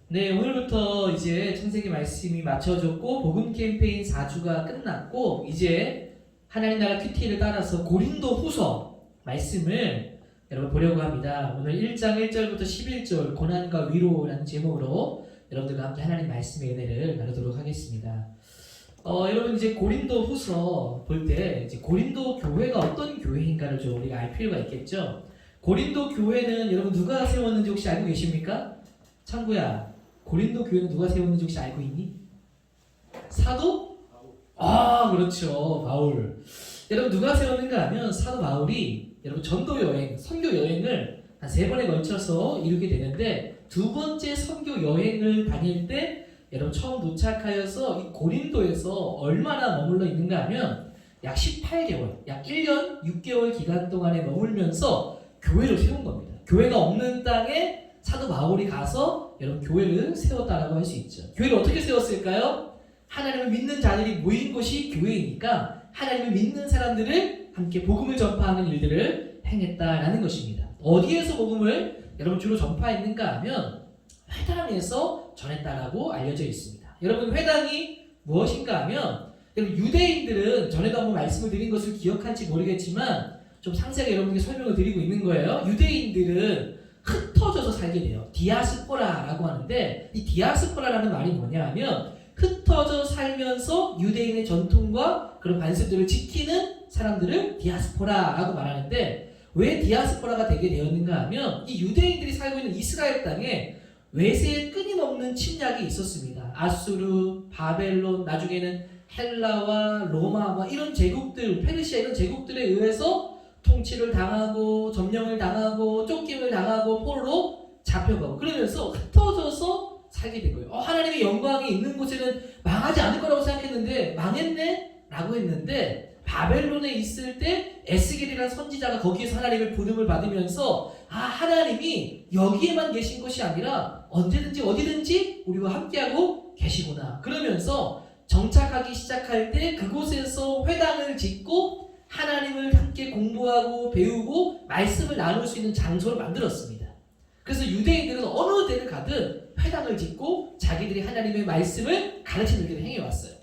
네, 오늘부터 이제 창세기 말씀이 맞춰졌고 복음 캠페인 4주가 끝났고 이제 하나님 나라 큐티를 따라서 고린도 후서 말씀을 여러분 보려고 합니다. 오늘 1장 1절부터 11절 고난과 위로라는 제목으로 여러분들과 함께 하나님 말씀의 은혜를 나누도록 하겠습니다. 여러분 이제 고린도 후서 볼 때 이제 고린도 교회가 어떤 교회인가를 좀 우리가 알 필요가 있겠죠. 고린도 교회는 여러분 누가 세웠는지 혹시 알고 계십니까? 창구야, 고린도 교회는 누가 세웠는지 혹시 알고 있니? 사도? 아, 그렇죠. 바울. 여러분 누가 세웠는가 하면 사도 바울이 여러분 전도 여행, 선교 여행을 한 3번에 걸쳐서 이루게 되는데 두 번째 선교 여행을 다닐 때 여러분 처음 도착하여서 이 고린도에서 얼마나 머물러 있는가 하면 약 18개월, 약 1년 6개월 기간 동안에 머물면서 교회를 세운 겁니다. 교회가 없는 땅에 사도 바울이 가서 여러분 교회를 세웠다라고 할 수 있죠. 교회를 어떻게 세웠을까요? 하나님을 믿는 자들이 모인 곳이 교회이니까 하나님을 믿는 사람들을 함께 복음을 전파하는 일들을 행했다라는 것입니다. 어디에서 복음을 여러분 주로 전파했는가 하면 회당에서 전했다라고 알려져 있습니다. 여러분 회당이 무엇인가 하면 여러분 유대인들은 전에도 한번 말씀을 드린 것을 기억할지 모르겠지만 좀 상세하게 여러분께 설명을 드리고 있는 거예요. 유대인들은 흩어져서 살게 돼요. 디아스포라라고 하는데 이 디아스포라라는 말이 뭐냐 하면 흩어져 살면서 유대인의 전통과 그런 관습들을 지키는 사람들을 디아스포라라고 말하는데 왜 디아스포라가 되게 되었는가 하면 이 유대인들이 살고 있는 이스라엘 땅에 외세의 끊임없는 침략이 있었습니다. 아수르, 바벨론, 나중에는 헬라와 로마 이런 제국들, 페르시아 이런 제국들에 의해서 통치를 당하고 점령을 당하고 쫓김을 당하고 포로로 잡혀가고 그러면서 흩어져서 살게 된 거예요. 하나님의 영광이 있는 곳에는 망하지 않을 거라고 생각했는데 망했네? 라고 했는데 바벨론에 있을 때 에스겔이라는 선지자가 거기에서 하나님의 부름을 받으면서 하나님이 여기에만 계신 것이 아니라 언제든지 어디든지 우리와 함께하고 계시구나. 그러면서 정착하기 시작할 때 그곳에서 회당을 짓고 하나님을 함께 공부하고 배우고 말씀을 나눌 수 있는 장소를 만들었습니다. 그래서 유대인들은 어느 데를 가든 회당을 짓고 자기들이 하나님의 말씀을 가르치는 일을 행해왔어요.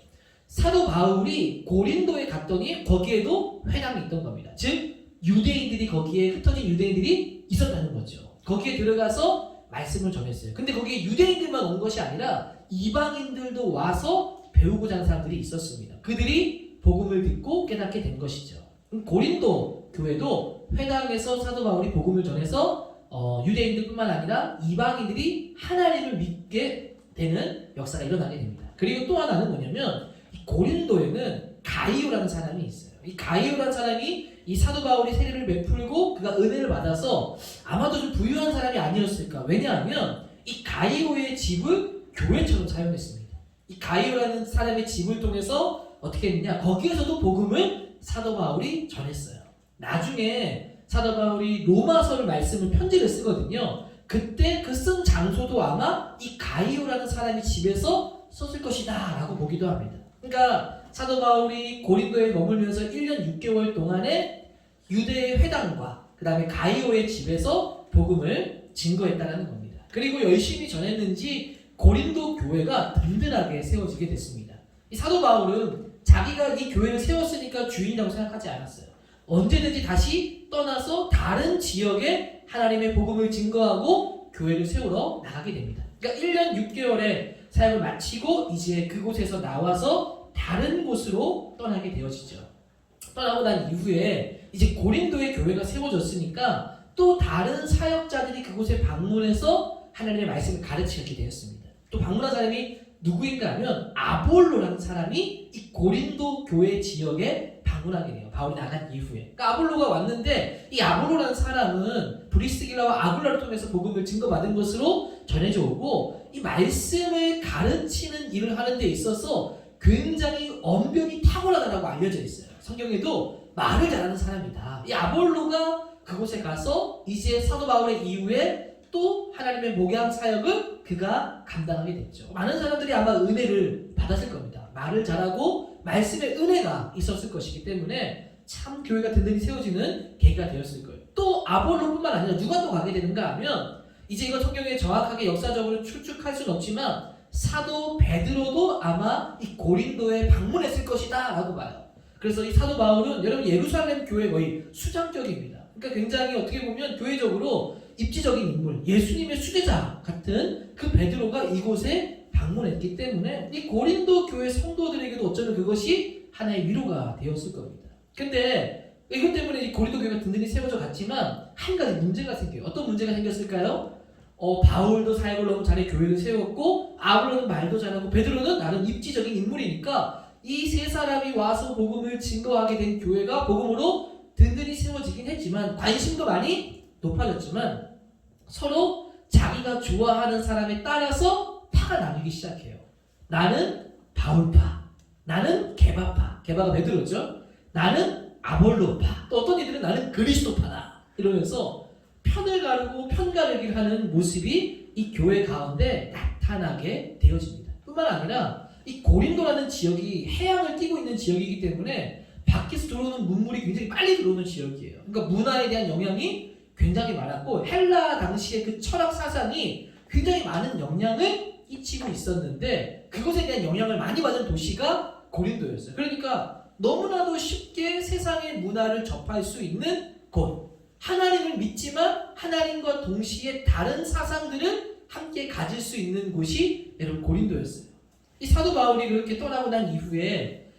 사도 바울이 고린도에 갔더니 거기에도 회당이 있던 겁니다. 즉 유대인들이 거기에 흩어진 유대인들이 있었다는 거죠. 거기에 들어가서 말씀을 전했어요. 근데 거기에 유대인들만 온 것이 아니라 이방인들도 와서 배우고자 하는 사람들이 있었습니다. 그들이 복음을 듣고 깨닫게 된 것이죠. 고린도 교회도 회당에서 사도 바울이 복음을 전해서 유대인들뿐만 아니라 이방인들이 하나님을 믿게 되는 역사가 일어나게 됩니다. 그리고 또 하나는 뭐냐면 고린도에는 가이오라는 사람이 있어요. 이 가이오라는 사람이 이 사도 바울이 세례를 베풀고 그가 은혜를 받아서 아마도 좀 부유한 사람이 아니었을까. 왜냐하면 이 가이오의 집을 교회처럼 사용했습니다. 이 가이오라는 사람의 집을 통해서 어떻게 했느냐? 거기에서도 복음을 사도 바울이 전했어요. 나중에 사도 바울이 로마서를 말씀을 편지를 쓰거든요. 그때 그 쓴 장소도 아마 이 가이오라는 사람이 집에서 썼을 것이다 라고 보기도 합니다. 그러니까 사도 바울이 고린도에 머물면서 1년 6개월 동안에 유대의 회당과 그 다음에 가이오의 집에서 복음을 증거했다는 겁니다. 그리고 열심히 전했는지 고린도 교회가 든든하게 세워지게 됐습니다. 이 사도 바울은 자기가 이 교회를 세웠으니까 주인이라고 생각하지 않았어요. 언제든지 다시 떠나서 다른 지역에 하나님의 복음을 증거하고 교회를 세우러 나가게 됩니다. 그러니까 1년 6개월의 사역을 마치고 이제 그곳에서 나와서 다른 곳으로 떠나게 되어지죠. 떠나고 난 이후에 이제 고린도의 교회가 세워졌으니까 또 다른 사역자들이 그곳에 방문해서 하나님의 말씀을 가르치게 되었습니다. 또 방문한 사람이 누구인가 하면 아볼로라는 사람이 이 고린도 교회 지역에 방문하게 돼요. 바울이 나간 이후에. 그러니까 아볼로가 왔는데 이 아볼로라는 사람은 브리스길라와 아굴라를 통해서 복음을 증거받은 것으로 전해져 오고 이 말씀을 가르치는 일을 하는 데 있어서 굉장히 언변이 탁월하다고 알려져 있어요. 성경에도 말을 잘하는 사람이다. 이 아볼로가 그곳에 가서 이제 사도 바울의 이후에 또 하나님의 목양 사역을 그가 감당하게 됐죠. 많은 사람들이 아마 은혜를 받았을 겁니다. 말을 잘하고 말씀의 은혜가 있었을 것이기 때문에 참 교회가 든든히 세워지는 계기가 되었을 거예요. 또 아볼로뿐만 아니라 누가 또 가게 되는가 하면 이제 이거 성경에 정확하게 역사적으로 추측할 수는 없지만 사도 베드로도 아마 이 고린도에 방문했을 것이다 라고 봐요. 그래서 이 사도 바울은 여러분 예루살렘 교회 거의 수장격입니다. 그러니까 굉장히 어떻게 보면 교회적으로 입지적인 인물, 예수님의 수제자 같은 그 베드로가 이곳에 방문했기 때문에 이 고린도 교회 성도들에게도 어쩌면 그것이 하나의 위로가 되었을 겁니다. 근데 이것 때문에 이 고린도 교회가 든든히 세워져 갔지만 한 가지 문제가 생겨요. 어떤 문제가 생겼을까요? 바울도 사역을 너무 잘해 교회를 세웠고 아볼로는 말도 잘하고 베드로는 나름 입지적인 인물이니까 이 세 사람이 와서 복음을 증거하게 된 교회가 복음으로 든든히 세워지긴 했지만 관심도 많이 높아졌지만 서로 자기가 좋아하는 사람에 따라서 파가 나누기 시작해요. 나는 바울파, 나는 게바파, 게바가 베드로죠. 나는 아볼로파, 또 어떤 이들은 나는 그리스도파다 이러면서 편을 가르고 편가르기를 하는 모습이 이 교회 가운데 나타나게 되어집니다. 뿐만 아니라 이 고린도라는 지역이 해양을 끼고 있는 지역이기 때문에 밖에서 들어오는 문물이 굉장히 빨리 들어오는 지역이에요. 그러니까 문화에 대한 영향이 굉장히 많았고 헬라 당시의 그 철학 사상이 굉장히 많은 영향을 끼치고 있었는데 그것에 대한 영향을 많이 받은 도시가 고린도였어요. 그러니까 너무나도 쉽게 세상의 문화를 접할 수 있는 곳, 하나님을 믿지만 하나님과 동시에 다른 사상들을 함께 가질 수 있는 곳이 여러분 고린도였어요. 이 사도 바울이 그렇게 떠나고 난 이후에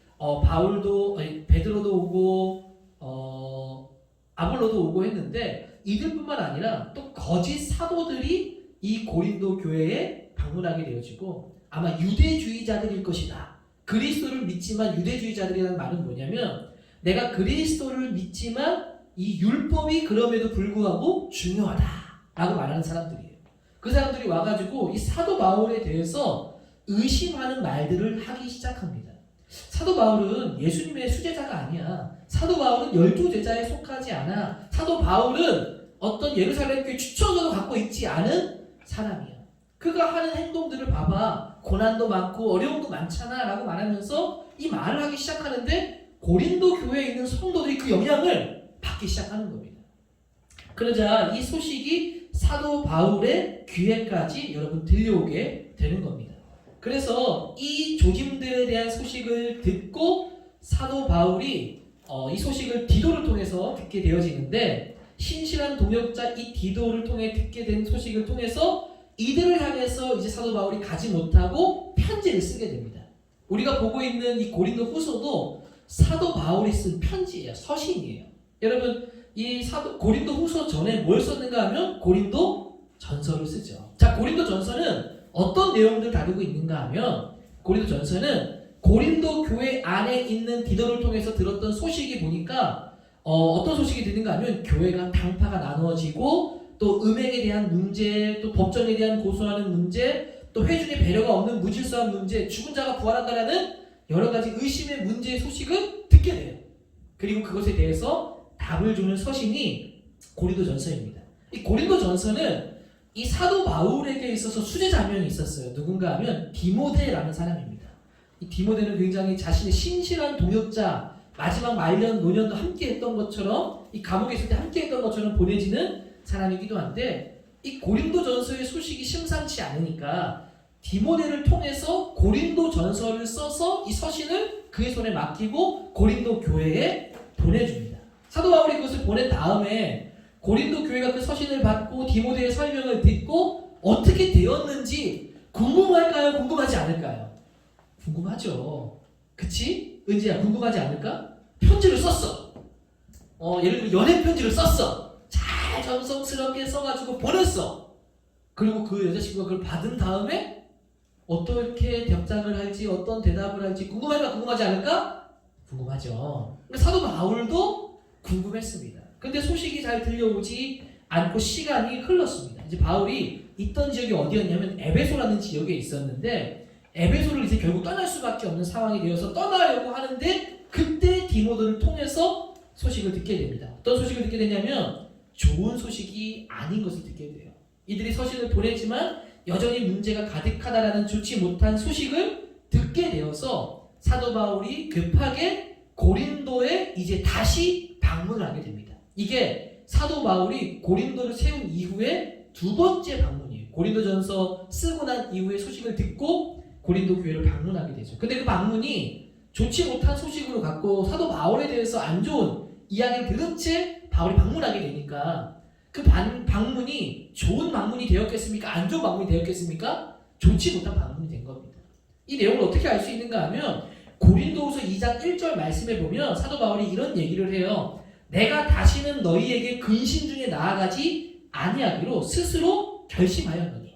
베드로도 오고 아볼로도 오고 했는데 이들뿐만 아니라 또 거짓 사도들이 이 고린도 교회에 방문하게 되어지고 아마 유대주의자들일 것이다. 그리스도를 믿지만 유대주의자들이라는 말은 뭐냐면 내가 그리스도를 믿지만 이 율법이 그럼에도 불구하고 중요하다라고 말하는 사람들이에요. 그 사람들이 와가지고 이 사도 바울에 대해서 의심하는 말들을 하기 시작합니다. 사도 바울은 예수님의 수제자가 아니야. 사도 바울은 12제자에 속하지 않아. 사도 바울은 어떤 예루살렘 교회 추천서도 갖고 있지 않은 사람이야. 그가 하는 행동들을 봐봐. 고난도 많고 어려움도 많잖아 라고 말하면서 이 말을 하기 시작하는데 고린도 교회에 있는 성도들이 그 영향을 받기 시작하는 겁니다. 그러자 이 소식이 사도 바울의 귀에까지 여러분 들려오게 되는 겁니다. 그래서 이 조짐들에 대한 소식을 듣고 사도 바울이 이 소식을 디도를 통해서 듣게 되어지는데 신실한 동역자 이 디도를 통해 듣게 된 소식을 통해서 이들을 향해서 이제 사도 바울이 가지 못하고 편지를 쓰게 됩니다. 우리가 보고 있는 이 고린도 후서도 사도 바울이 쓴 편지예요. 서신이에요. 여러분 이 고린도 후서 전에 뭘 썼는가 하면 고린도 전서를 쓰죠. 자, 고린도 전서는 어떤 내용들을 다루고 있는가 하면 고린도 전서는 고린도 교회 안에 있는 디도를 통해서 들었던 소식이 보니까 어떤 소식이 드는가 하면 교회가 당파가 나누어지고 또 음행에 대한 문제, 또 법정에 대한 고소하는 문제, 또 회중의 배려가 없는 무질서한 문제, 죽은 자가 부활한다라는 여러 가지 의심의 문제의 소식을 듣게 돼요. 그리고 그것에 대해서 답을 주는 서신이 고린도 전서입니다. 이 고린도 전서는 이 사도 바울에게 있어서 수제자 한 명이 있었어요. 누군가 하면 디모데라는 사람입니다. 이 디모데는 굉장히 자신의 신실한 동역자, 마지막 말년 노년도 함께 했던 것처럼 이 감옥에 있을 때 함께 했던 것처럼 보내지는 사람이기도 한데 이 고린도 전서의 소식이 심상치 않으니까 디모데를 통해서 고린도 전서를 써서 이 서신을 그의 손에 맡기고 고린도 교회에 보내줍니다. 사도 바울이 그것을 보낸 다음에 고린도 교회가 그 서신을 받고 디모데의 설명을 듣고 어떻게 되었는지 궁금할까요? 궁금하지 않을까요? 궁금하죠. 그치? 은지야 궁금하지 않을까? 편지를 썼어. 예를 들면 연애 편지를 썼어. 잘 정성스럽게 써가지고 보냈어. 그리고 그 여자친구가 그걸 받은 다음에 어떻게 답장을 할지 어떤 대답을 할지 궁금할까? 궁금하지 않을까? 궁금하죠. 사도 바울도 궁금했습니다. 근데 소식이 잘 들려오지 않고 시간이 흘렀습니다. 이제 바울이 있던 지역이 어디였냐면 에베소라는 지역에 있었는데 에베소를 이제 결국 떠날 수밖에 없는 상황이 되어서 떠나려고 하는데 그때 디모데를 통해서 소식을 듣게 됩니다. 어떤 소식을 듣게 되냐면 좋은 소식이 아닌 것을 듣게 돼요. 이들이 서신을 보냈지만 여전히 문제가 가득하다라는 좋지 못한 소식을 듣게 되어서 사도 바울이 급하게 고린도에 이제 다시 방문을 하게 됩니다. 이게 사도 바울이 고린도를 세운 이후에 두 번째 방문이에요. 고린도전서 쓰고 난 이후에 소식을 듣고 고린도 교회를 방문하게 되죠. 근데 그 방문이 좋지 못한 소식으로 갖고 사도 바울에 대해서 안 좋은 이야기를 들은 채 바울이 방문하게 되니까 그 방문이 좋은 방문이 되었겠습니까? 안 좋은 방문이 되었겠습니까? 좋지 못한 방문이 된 겁니다. 이 내용을 어떻게 알 수 있는가 하면 고린도후서 2장 1절 말씀에 보면 사도 바울이 이런 얘기를 해요. 내가 다시는 너희에게 근심 중에 나아가지 아니하기로 스스로 결심하였노니.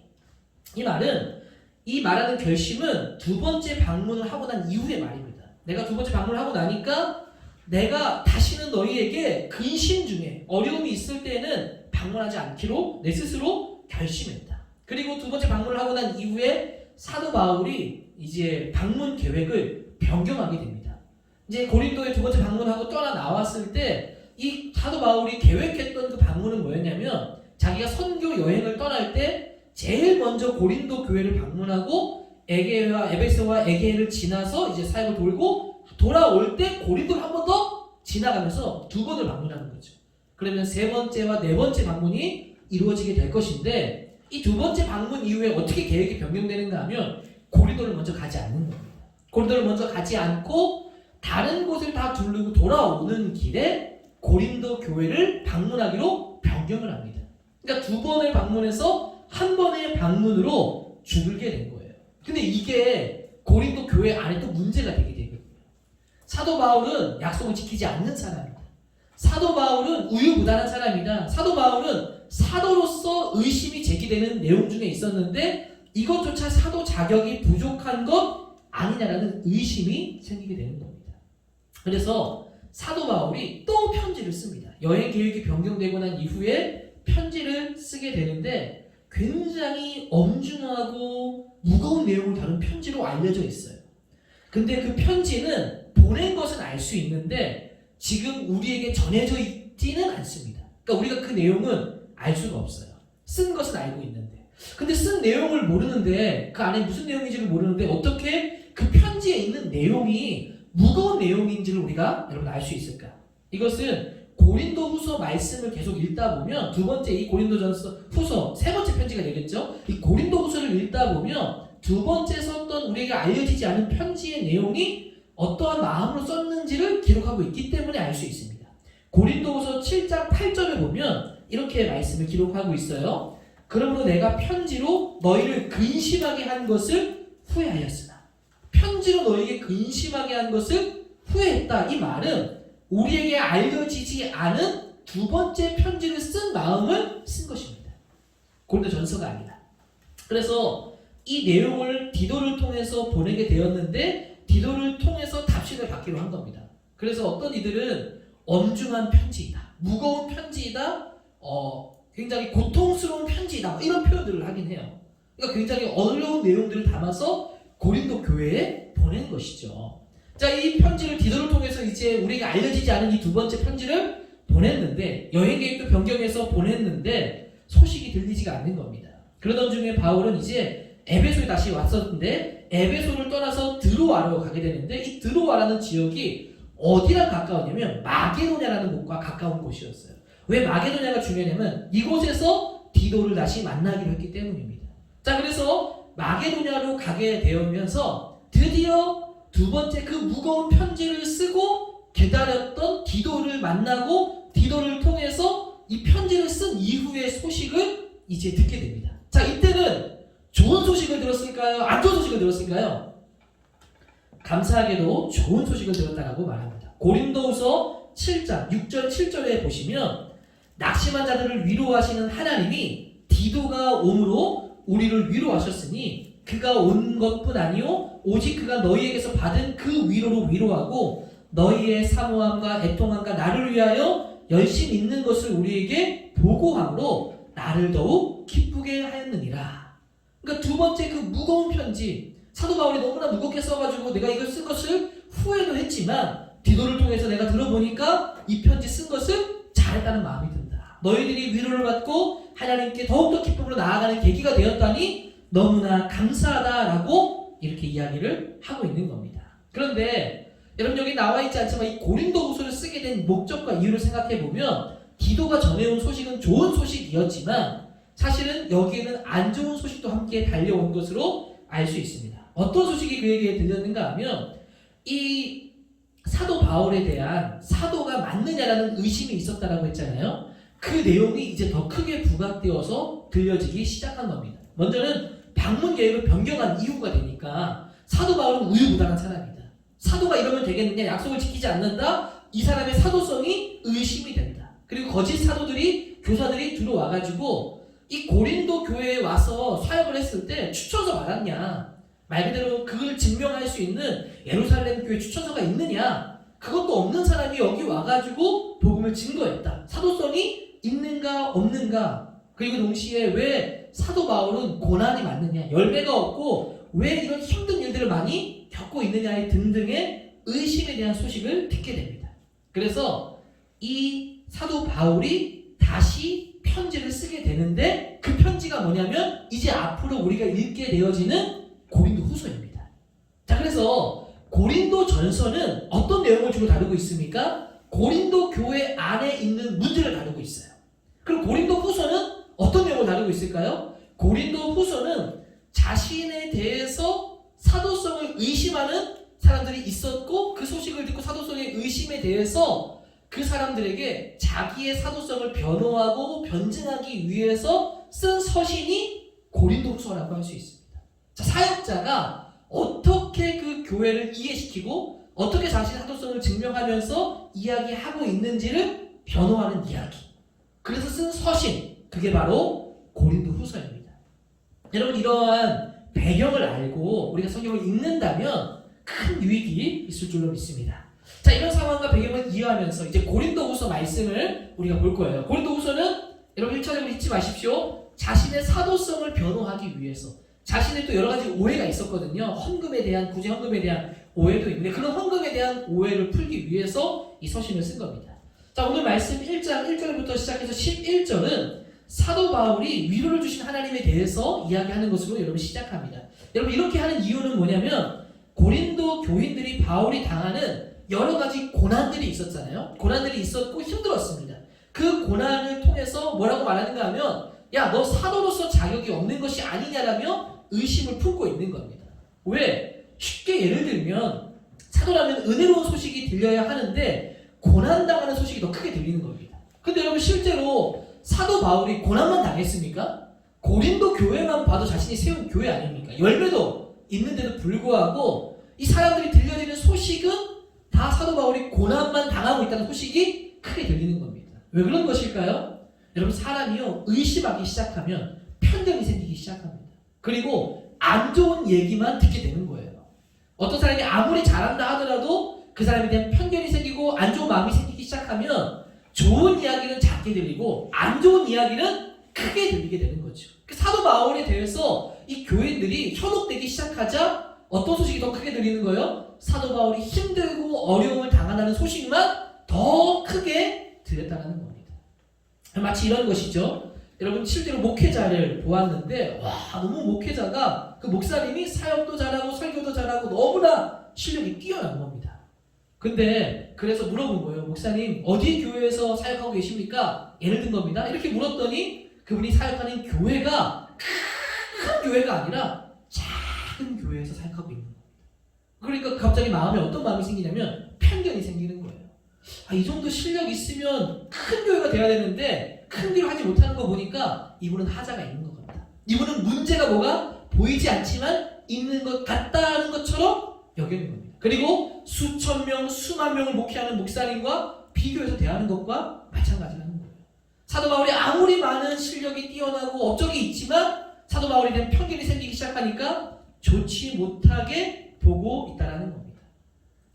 이 말하는 결심은 두 번째 방문을 하고 난 이후의 말입니다. 내가 두 번째 방문을 하고 나니까 내가 다시는 너희에게 근심 중에 어려움이 있을 때에는 방문하지 않기로 내 스스로 결심했다. 그리고 두 번째 방문을 하고 난 이후에 사도 바울이 이제 방문 계획을 변경하게 됩니다. 이제 고린도에 두 번째 방문하고 떠나 나왔을 때 이 사도 바울이 계획했던 그 방문은 뭐였냐면 자기가 선교 여행을 떠날 때 제일 먼저 고린도 교회를 방문하고 에게와 에베소와 에게를 지나서 이제 사역을 돌고 돌아올 때 고린도를 한 번 더 지나가면서 두 번을 방문하는 거죠. 그러면 세 번째와 네 번째 방문이 이루어지게 될 것인데 이 두 번째 방문 이후에 어떻게 계획이 변경되는가 하면 고린도를 먼저 가지 않는 겁니다. 고린도를 먼저 가지 않고 다른 곳을 다 두르고 돌아오는 길에 고린도 교회를 방문하기로 변경을 합니다. 그러니까 두 번을 방문해서 한 번의 방문으로 줄게 된 거예요. 근데 이게 고린도 교회 안에 또 문제가 되게 되거든요. 사도 바울은 약속을 지키지 않는 사람이다. 사도 바울은 우유부단한 사람이다. 사도 바울은 사도로서 의심이 제기되는 내용 중에 있었는데 이것조차 사도 자격이 부족한 것 아니냐라는 의심이 생기게 되는 겁니다. 그래서 사도 바울이 또 편지를 씁니다. 여행 계획이 변경되고 난 이후에 편지를 쓰게 되는데 굉장히 엄중하고 무거운 내용을 다룬 편지로 알려져 있어요. 근데 그 편지는 보낸 것은 알 수 있는데 지금 우리에게 전해져 있지는 않습니다. 그러니까 우리가 그 내용은 알 수가 없어요. 쓴 것은 알고 있는데. 근데 쓴 내용을 모르는데 그 안에 무슨 내용인지를 모르는데 어떻게 그 편지에 있는 내용이 무거운 내용인지를 우리가 여러분 알 수 있을까? 이것은 고린도후서 말씀을 계속 읽다 보면 두 번째 이 고린도전서 후서 세 번째 편지가 되겠죠? 이 고린도후서를 읽다 보면 두 번째 썼던 우리에게 알려지지 않은 편지의 내용이 어떠한 마음으로 썼는지를 기록하고 있기 때문에 알 수 있습니다. 고린도후서 7장 8절을 보면 이렇게 말씀을 기록하고 있어요. 그러므로 내가 편지로 너희를 근심하게 한 것을 후회하였으나 편지로 너희에게 근심하게 한 것을 후회했다. 이 말은 우리에게 알려지지 않은 두 번째 편지를 쓴 마음을 쓴 것입니다. 고린도전서가 아니라. 그래서 이 내용을 디도를 통해서 보내게 되었는데 디도를 통해서 답신을 받기로 한 겁니다. 그래서 어떤 이들은 엄중한 편지이다, 무거운 편지이다, 굉장히 고통스러운 편지이다 이런 표현들을 하긴 해요. 그러니까 굉장히 어려운 내용들을 담아서 고린도 교회에 보낸 것이죠. 자, 이 편지를 디도를 통해서 이제 우리에게 알려지지 않은 이 두 번째 편지를 보냈는데 여행 계획도 변경해서 보냈는데 소식이 들리지가 않는 겁니다. 그러던 중에 바울은 이제 에베소에 다시 왔었는데 에베소를 떠나서 드로아로 가게 되는데 이 드로아라는 지역이 어디랑 가까웠냐면 마게도냐라는 곳과 가까운 곳이었어요. 왜 마게도냐가 중요하냐면 이곳에서 디도를 다시 만나기로 했기 때문입니다. 자, 그래서 마게도냐로 가게 되면서 드디어 두 번째 그 무거운 편지를 쓰고 기다렸던 디도를 만나고 디도를 통해서 이 편지를 쓴 이후의 소식을 이제 듣게 됩니다. 자, 이때는 좋은 소식을 들었을까요? 안 좋은 소식을 들었을까요? 감사하게도 좋은 소식을 들었다라고 말합니다. 고린도후서 7장 6절 7절에 보시면 낙심한 자들을 위로하시는 하나님이 디도가 옴으로 우리를 위로하셨으니 그가 온 것뿐 아니요 오직 그가 너희에게서 받은 그 위로로 위로하고 너희의 사모함과 애통함과 나를 위하여 열심 있는 것을 우리에게 보고함으로 나를 더욱 기쁘게 하였느니라. 그러니까 두 번째 그 무거운 편지 사도 바울이 너무나 무겁게 써가지고 내가 이걸 쓴 것을 후회도 했지만 디도를 통해서 내가 들어보니까 이 편지 쓴 것을 잘했다는 마음이 든다. 너희들이 위로를 받고 하나님께 더욱더 기쁨으로 나아가는 계기가 되었다니 너무나 감사하다라고 이렇게 이야기를 하고 있는 겁니다. 그런데 여러분 여기 나와 있지 않지만 이 고린도후서를 쓰게 된 목적과 이유를 생각해 보면 디도가 전해온 소식은 좋은 소식이었지만 사실은 여기에는 안 좋은 소식도 함께 달려온 것으로 알 수 있습니다. 어떤 소식이 그에게 들렸는가 하면 이 사도 바울에 대한 사도가 맞느냐라는 의심이 있었다라고 했잖아요. 그 내용이 이제 더 크게 부각되어서 들려지기 시작한 겁니다. 먼저는 방문 계획을 변경한 이유가 되니까 사도 바울은 우유부단한 사람이다. 사도가 이러면 되겠느냐? 약속을 지키지 않는다? 이 사람의 사도성이 의심이 된다. 그리고 거짓 사도들이 교사들이 들어와가지고 이 고린도 교회에 와서 사역을 했을 때 추천서 받았냐? 말 그대로 그걸 증명할 수 있는 예루살렘 교회 추천서가 있느냐? 그것도 없는 사람이 여기 와가지고 복음을 증거했다. 사도성이 있는가 없는가? 그리고 동시에 왜 사도 바울은 고난이 많느냐? 열매가 없고 왜 이런 힘든 일들을 많이 겪고 있느냐 등등의 의심에 대한 소식을 듣게 됩니다. 그래서 이 사도 바울이 다시 편지를 쓰게 되는데 그 편지가 뭐냐면 이제 앞으로 우리가 읽게 되어지는 고린도 후서입니다. 자, 그래서 고린도 전서는 어떤 내용을 주로 다루고 있습니까? 고린도 교회 안에 있는 문제를 다루고 있어요. 그럼 고린도 후서는 어떤 내용을 다루고 있을까요? 고린도 후서는 자신에 대해서 사도성을 의심하는 사람들이 있었고 그 소식을 듣고 사도성의 의심에 대해서 그 사람들에게 자기의 사도성을 변호하고 변증하기 위해서 쓴 서신이 고린도 후서라고 할 수 있습니다. 자, 사역자가 어떻게 그 교회를 이해시키고 어떻게 자신의 사도성을 증명하면서 이야기하고 있는지를 변호하는 이야기. 그래서 쓴 서신, 그게 바로 고린도 후서입니다. 여러분, 이러한 배경을 알고 우리가 성경을 읽는다면 큰 유익이 있을 줄로 믿습니다. 자, 이런 상황과 배경을 이해하면서 이제 고린도 후서 말씀을 우리가 볼 거예요. 고린도 후서는 여러분 1차적으로 잊지 마십시오. 자신의 사도성을 변호하기 위해서 자신의 또 여러 가지 오해가 있었거든요. 헌금에 대한, 구제 헌금에 대한 오해도 있는데 그런 헌금에 대한 오해를 풀기 위해서 이 서신을 쓴 겁니다. 자, 오늘 말씀 1장 1절부터 시작해서 11절은 사도 바울이 위로를 주신 하나님에 대해서 이야기하는 것으로 여러분 시작합니다. 여러분, 이렇게 하는 이유는 뭐냐면 고린도 교인들이 바울이 당하는 여러 가지 고난들이 있었잖아요. 고난들이 있었고 힘들었습니다. 그 고난을 통해서 뭐라고 말하는가 하면 야, 너 사도로서 자격이 없는 것이 아니냐라며 의심을 품고 있는 겁니다. 왜? 쉽게 예를 들면 사도라면 은혜로운 소식이 들려야 하는데 고난당하는 소식이 더 크게 들리는 겁니다. 근데 여러분, 실제로 사도 바울이 고난만 당했습니까? 고린도 교회만 봐도 자신이 세운 교회 아닙니까? 열매도 있는데도 불구하고 이 사람들이 들려지는 소식은 다 사도 바울이 고난만 당하고 있다는 소식이 크게 들리는 겁니다. 왜 그런 것일까요? 여러분, 사람이요, 의심하기 시작하면 편견이 생기기 시작합니다. 그리고 안 좋은 얘기만 듣게 되는 거예요. 어떤 사람이 아무리 잘한다 하더라도 그 사람에 대한 편견이 생기고 안 좋은 마음이 생기기 시작하면 좋은 이야기는 작게 들리고 안 좋은 이야기는 크게 들리게 되는 거죠. 사도 바울에 대해서 이 교인들이 현혹되기 시작하자 어떤 소식이 더 크게 들리는 거예요? 사도 바울이 힘들고 어려움을 당한다는 소식만 더 크게 들렸다는 겁니다. 마치 이런 것이죠. 여러분, 실제로 목회자를 보았는데 와, 너무 목회자가 그 목사님이 사역도 잘하고 설교도 잘하고 너무나 실력이 뛰어난 겁니다. 근데 그래서 물어본 거예요. 목사님, 어디 교회에서 사역하고 계십니까? 예를 든 겁니다. 이렇게 물었더니 그분이 사역하는 교회가 큰 교회가 아니라 작은 교회에서 사역하고 있는 겁니다. 그러니까 갑자기 마음에 어떤 마음이 생기냐면 편견이 생기는 거예요. 아, 이 정도 실력 있으면 큰 교회가 돼야 되는데 큰 교회 하지 못하는 거 보니까 이분은 하자가 있는 것 같다. 이분은 문제가 뭐가 보이지 않지만 있는 것 같다는 것처럼 여기는 겁니다. 그리고 수천 명, 수만 명을 목회하는 목사님과 비교해서 대하는 것과 마찬가지라는 거예요. 사도 바울이 아무리 많은 실력이 뛰어나고 업적이 있지만 사도 바울에 대한 편견이 생기기 시작하니까 좋지 못하게 보고 있다는 겁니다.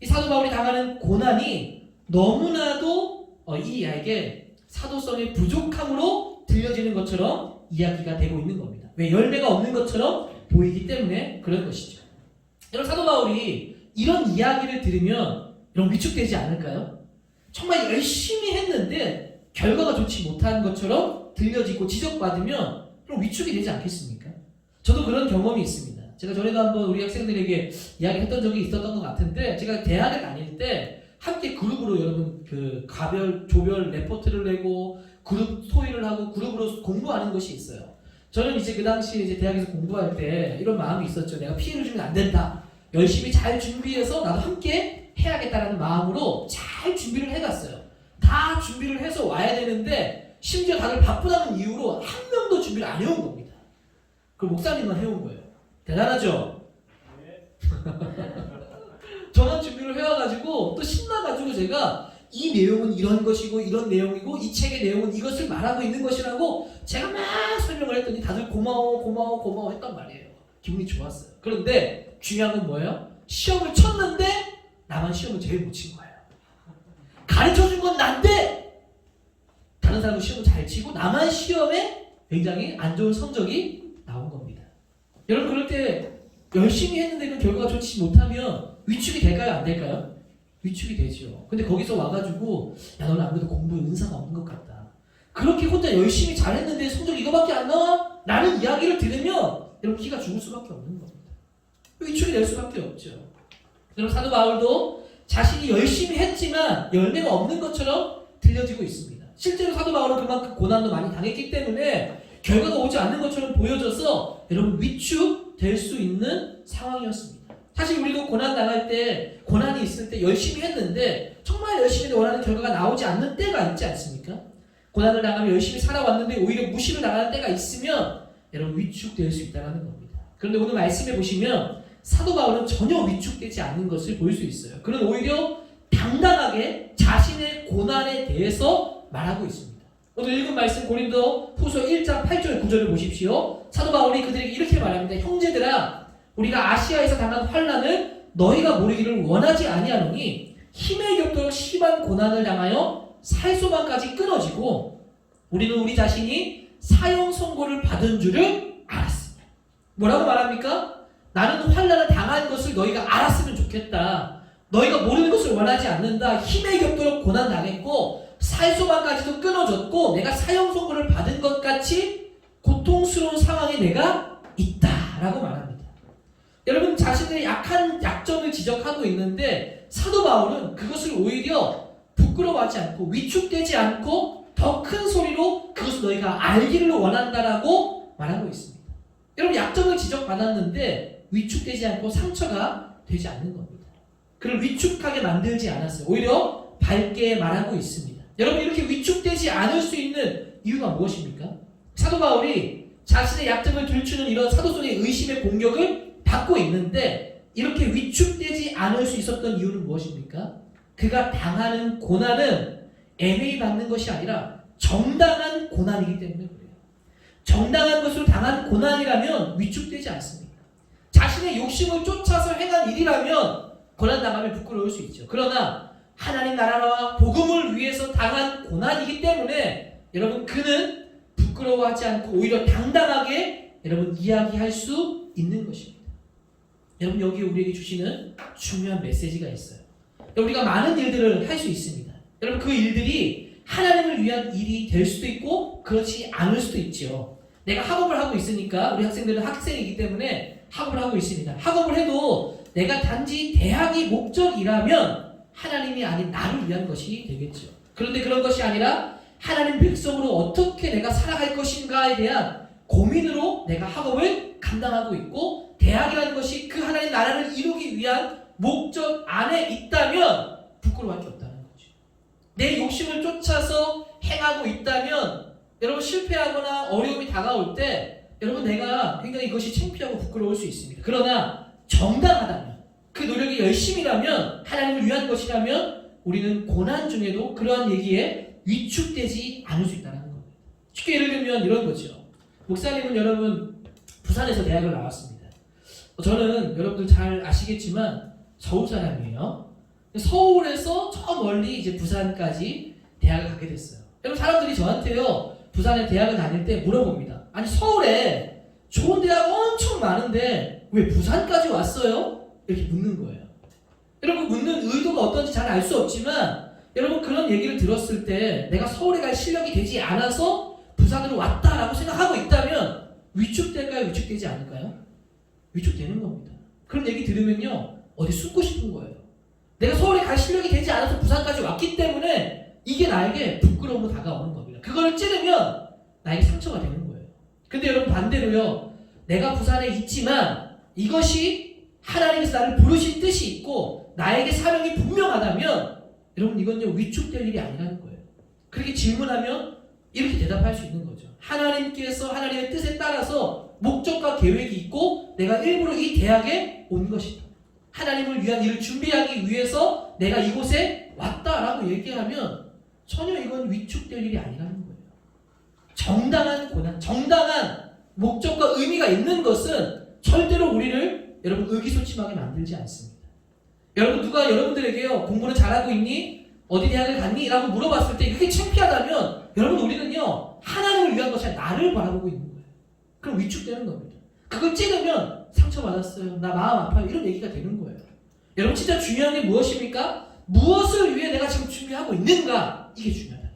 이 사도 바울이 당하는 고난이 너무나도 이 이야기에 사도성의 부족함으로 들려지는 것처럼 이야기가 되고 있는 겁니다. 왜? 열매가 없는 것처럼 보이기 때문에 그런 것이죠. 여러분, 사도 바울이 이런 이야기를 들으면 여러분 위축되지 않을까요? 정말 열심히 했는데 결과가 좋지 못한 것처럼 들려지고 지적받으면 그럼 위축이 되지 않겠습니까? 저도 그런 경험이 있습니다. 제가 전에도 한번 우리 학생들에게 이야기했던 적이 있었던 것 같은데 제가 대학을 다닐 때 함께 그룹으로 여러분 가별, 조별 레포트를 내고 그룹 토의를 하고 그룹으로 공부하는 것이 있어요. 저는 이제 그 당시에 이제 대학에서 공부할 때 이런 마음이 있었죠. 내가 피해를 주면 안 된다. 열심히 잘 준비해서 나도 함께 해야겠다라는 마음으로 잘 준비를 해갔어요. 다 준비를 해서 와야 되는데 심지어 다들 바쁘다는 이유로 한 명도 준비를 안 해온 겁니다. 그 목사님만 해온 거예요. 대단하죠? 저는 준비를 해와가지고 또 신나가지고 제가 이 내용은 이런 것이고 이런 내용이고 이 책의 내용은 이것을 말하고 있는 것이라고 제가 막 설명을 했더니 다들 고마워 고마워 고마워 했단 말이에요. 기분이 좋았어요. 그런데 중요한 건 뭐예요? 시험을 쳤는데 나만 시험을 제일 못 친 거예요. 가르쳐준 건 난데 다른 사람은 시험을 잘 치고 나만 시험에 굉장히 안 좋은 성적이 나온 겁니다. 여러분 그럴 때 열심히 했는데 그 결과가 좋지 못하면 위축이 될까요? 안 될까요? 위축이 되죠. 근데 거기서 와가지고 야 너는 아무래도 공부에 은사가 없는 것 같다. 그렇게 혼자 열심히 잘했는데 성적 이거밖에 안 나와? 라는 이야기를 들으면 여러분 기가 죽을 수밖에 없는 겁니다. 위축이 될 수밖에 없죠. 여러분 사도 바울도 자신이 열심히 했지만 열매가 없는 것처럼 들려지고 있습니다. 실제로 사도 바울은 그만큼 고난도 많이 당했기 때문에 결과가 오지 않는 것처럼 보여져서 여러분 위축될 수 있는 상황이었습니다. 사실 우리도 고난 당할 때, 고난이 있을 때 열심히 했는데 정말 열심히 했는데 원하는 결과가 나오지 않는 때가 있지 않습니까? 고난을 당하면 열심히 살아왔는데 오히려 무시를 당하는 때가 있으면 여러분 위축될 수 있다는 겁니다. 그런데 오늘 말씀해 보시면 사도 바울은 전혀 위축되지 않는 것을 볼 수 있어요. 그는 오히려 당당하게 자신의 고난에 대해서 말하고 있습니다. 오늘 읽은 말씀 고린도 후서 1장 8절 9절을 보십시오. 사도 바울이 그들에게 이렇게 말합니다. 형제들아 우리가 아시아에서 당한 환난을 너희가 모르기를 원하지 아니하노니 힘에 겹도록 심한 고난을 당하여 살소망까지 끊어지고 우리는 우리 자신이 사형 선고를 받은 줄을 알았습니다. 뭐라고 말합니까? 나는 환난을 당한 것을 너희가 알았으면 좋겠다. 너희가 모르는 것을 원하지 않는다. 힘에 겹도록 고난 당했고 살소망까지도 끊어졌고 내가 사형 선고를 받은 것 같이 고통스러운 상황에 내가 있다라고 말합니다. 여러분 자신의 약한 약점을 지적하고 있는데 사도 바울은 그것을 오히려 부끄러워하지 않고 위축되지 않고 더 큰 소리로 그것을 너희가 알기를 원한다라고 말하고 있습니다. 여러분 약점을 지적받았는데 위축되지 않고 상처가 되지 않는 겁니다. 그를 위축하게 만들지 않았어요. 오히려 밝게 말하고 있습니다. 여러분 이렇게 위축되지 않을 수 있는 이유가 무엇입니까? 사도 바울이 자신의 약점을 들추는 이런 사도성의 의심의 공격을 받고 있는데 이렇게 위축되지 않을 수 있었던 이유는 무엇입니까? 그가 당하는 고난은 애매히 받는 것이 아니라 정당한 고난이기 때문에 그래요. 정당한 것으로 당한 고난이라면 위축되지 않습니다. 자신의 욕심을 쫓아서 행한 일이라면 고난당하면 부끄러울 수 있죠. 그러나 하나님 나라와 복음을 위해서 당한 고난이기 때문에 여러분 그는 부끄러워하지 않고 오히려 당당하게 여러분 이야기할 수 있는 것입니다. 여러분 여기 우리에게 주시는 중요한 메시지가 있어요. 우리가 많은 일들을 할 수 있습니다. 여러분 그 일들이 하나님을 위한 일이 될 수도 있고 그렇지 않을 수도 있죠. 내가 학업을 하고 있으니까 우리 학생들은 학생이기 때문에 학업을 하고 있습니다. 학업을 해도 내가 단지 대학이 목적이라면 하나님이 아닌 나를 위한 것이 되겠죠. 그런데 그런 것이 아니라 하나님 백성으로 어떻게 내가 살아갈 것인가에 대한 고민으로 내가 학업을 감당하고 있고 대학이라는 것이 그 하나님 나라를 이루기 위한 목적 안에 있다면 부끄러워할 게 없다는 거죠. 내 욕심을 쫓아서 행하고 있다면 여러분 실패하거나 어려움이 다가올 때 여러분 내가 굉장히 이것이 창피하고 부끄러울 수 있습니다. 그러나 정당하다면 그 노력이 열심이라면 하나님을 위한 것이라면 우리는 고난 중에도 그러한 얘기에 위축되지 않을 수 있다는 겁니다. 쉽게 예를 들면 이런 거죠. 목사님은 여러분 부산에서 대학을 나왔습니다. 저는 여러분들 잘 아시겠지만 서울 사람이에요. 서울에서 저 멀리 이제 부산까지 대학을 가게 됐어요. 여러분 사람들이 저한테요 부산에 대학을 다닐 때 물어봅니다. 아니 서울에 좋은 대학 엄청 많은데 왜 부산까지 왔어요? 이렇게 묻는 거예요. 여러분 묻는 의도가 어떤지 잘 알 수 없지만 여러분 그런 얘기를 들었을 때 내가 서울에 갈 실력이 되지 않아서 부산으로 왔다라고 생각하고 있다면 위축될까요? 위축되지 않을까요? 위축되는 겁니다. 그런 얘기 들으면요 어디 숨고 싶은 거예요. 내가 서울에 갈 실력이 되지 않아서 부산까지 왔기 때문에 이게 나에게 부끄러움으로 다가오는 겁니다. 그걸 찌르면 나에게 상처가 되는 거예요. 근데 여러분 반대로요. 내가 부산에 있지만 이것이 하나님께서 나를 부르신 뜻이 있고 나에게 사명이 분명하다면 여러분 이건요 위축될 일이 아니라는 거예요. 그렇게 질문하면 이렇게 대답할 수 있는 거죠. 하나님께서 하나님의 뜻에 따라서 목적과 계획이 있고 내가 일부러 이 대학에 온 것이다. 하나님을 위한 일을 준비하기 위해서 내가 이곳에 왔다라고 얘기하면 전혀 이건 위축될 일이 아니라는 거예요. 정당한 고난, 정당한 목적과 의미가 있는 것은 절대로 우리를 여러분 의기소침하게 만들지 않습니다. 여러분 누가 여러분들에게요 공부는 잘하고 있니? 어디 대학을 갔니? 라고 물어봤을 때 그게 창피하다면 여러분 우리는요 하나님을 위한 것이 아니라 나를 바라보고 있는 거예요. 그럼 위축되는 겁니다. 그걸 찌르면 상처받았어요. 나 마음 아파요. 이런 얘기가 되는 거예요. 여러분 진짜 중요한 게 무엇입니까? 무엇을 위해 내가 지금 준비하고 있는가? 이게 중요하다.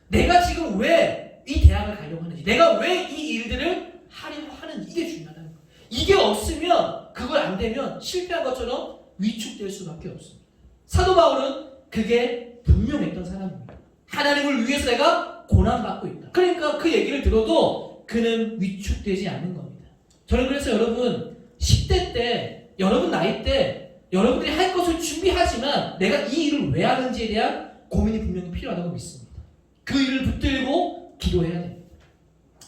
내가 지금 왜 이 대학을 가려고 하는지, 내가 왜 이 일들을 하려고 하는지 이게 중요하다는 거예요. 이게 없으면 그걸 안 되면 실패한 것처럼 위축될 수밖에 없습니다. 사도 바울은 그게 분명했던 사람입니다. 하나님을 위해서 내가 고난받고 있다. 그러니까 그 얘기를 들어도 그는 위축되지 않는 겁니다. 저는 그래서 여러분 10대 때 여러분 나이 때 여러분들이 할 것을 준비하지만 내가 이 일을 왜 하는지에 대한 고민이 분명히 필요하다고 믿습니다. 그 일을 붙들고 기도해야 됩니다.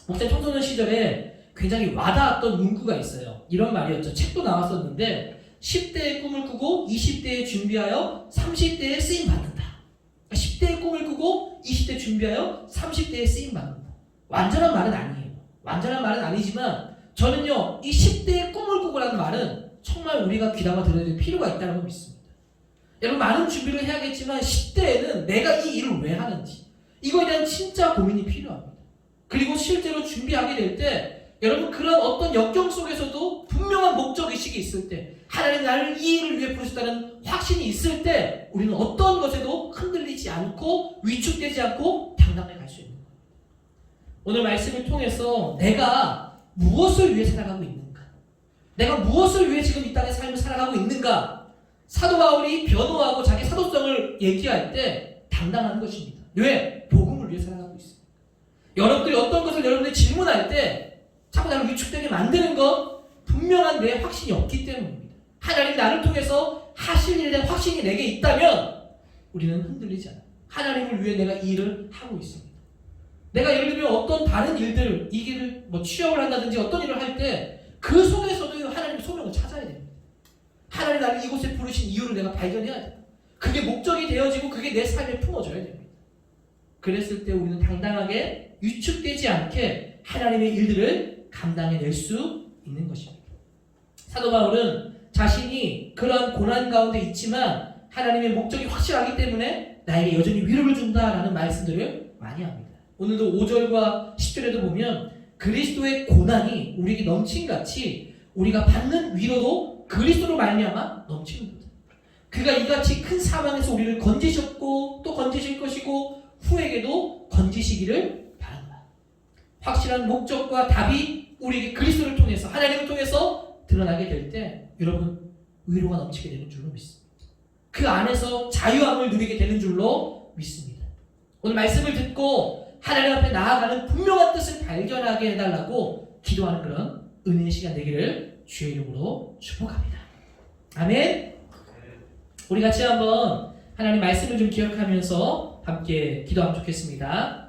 목사님 청소년 시절에 굉장히 와닿았던 문구가 있어요. 이런 말이었죠. 책도 나왔었는데 10대의 꿈을 꾸고 20대에 준비하여 30대에 쓰임받는다. 10대의 꿈을 꾸고 20대 준비하여 30대에 쓰임받는다. 완전한 말은 아니에요. 완전한 말은 아니지만 저는요 이 10대의 꿈을 꾸고라는 말은 정말 우리가 귀담아 들어야 될 필요가 있다고 믿습니다. 여러분 많은 준비를 해야겠지만 10대에는 내가 이 일을 왜 하는지 이거에 대한 진짜 고민이 필요합니다. 그리고 실제로 준비하게 될 때 여러분 그런 어떤 역경 속에서도 분명한 목적의식이 있을 때 하나님 나를 이 일을 위해 부르셨다는 확신이 있을 때 우리는 어떤 것에도 흔들리지 않고 위축되지 않고 당당하게 갈 수 있는 거예요. 오늘 말씀을 통해서 내가 무엇을 위해 살아가고 있는가? 내가 무엇을 위해 지금 이 땅의 삶을 살아가고 있는가? 사도 바울이 변호하고 자기 사도성을 얘기할 때 당당한 것입니다. 왜? 복음을 위해 살아가고 있습니다. 여러분들이 어떤 것을 여러분들이 질문할 때 자꾸 나를 위축되게 만드는 건 분명한 내 확신이 없기 때문입니다. 하나님이 나를 통해서 하실 일에 대한 확신이 내게 있다면 우리는 흔들리지 않아요. 하나님을 위해 내가 이 일을 하고 있습니다. 내가 예를 들면 어떤 다른 일들, 이 길을 취업을 한다든지 어떤 일을 할 때 그 속에서도 하나님의 소명을 찾아야 됩니다. 하나님 나를 이곳에 부르신 이유를 내가 발견해야 돼요. 그게 목적이 되어지고 그게 내 삶에 품어져야 됩니다. 그랬을 때 우리는 당당하게 위축되지 않게 하나님의 일들을 감당해낼 수 있는 것입니다. 사도 바울은 자신이 그러한 고난 가운데 있지만 하나님의 목적이 확실하기 때문에 나에게 여전히 위로를 준다라는 말씀들을 많이 합니다. 오늘도 5절과 10절에도 보면 그리스도의 고난이 우리에게 넘친같이 우리가 받는 위로도 그리스도로 말미암아 넘치는 거다. 그가 이같이 큰 사망에서 우리를 건지셨고 또 건지실 것이고 후에게도 건지시기를 바란다. 확실한 목적과 답이 우리에게 그리스도를 통해서 하나님을 통해서 드러나게 될 때 여러분 위로가 넘치게 되는 줄로 믿습니다. 그 안에서 자유함을 누리게 되는 줄로 믿습니다. 오늘 말씀을 듣고 하나님 앞에 나아가는 분명한 뜻을 발견하게 해달라고 기도하는 그런 은혜의 시간 되기를 주의 이름으로 축복합니다. 아멘. 우리 같이 한번 하나님 말씀을 좀 기억하면서 함께 기도하면 좋겠습니다.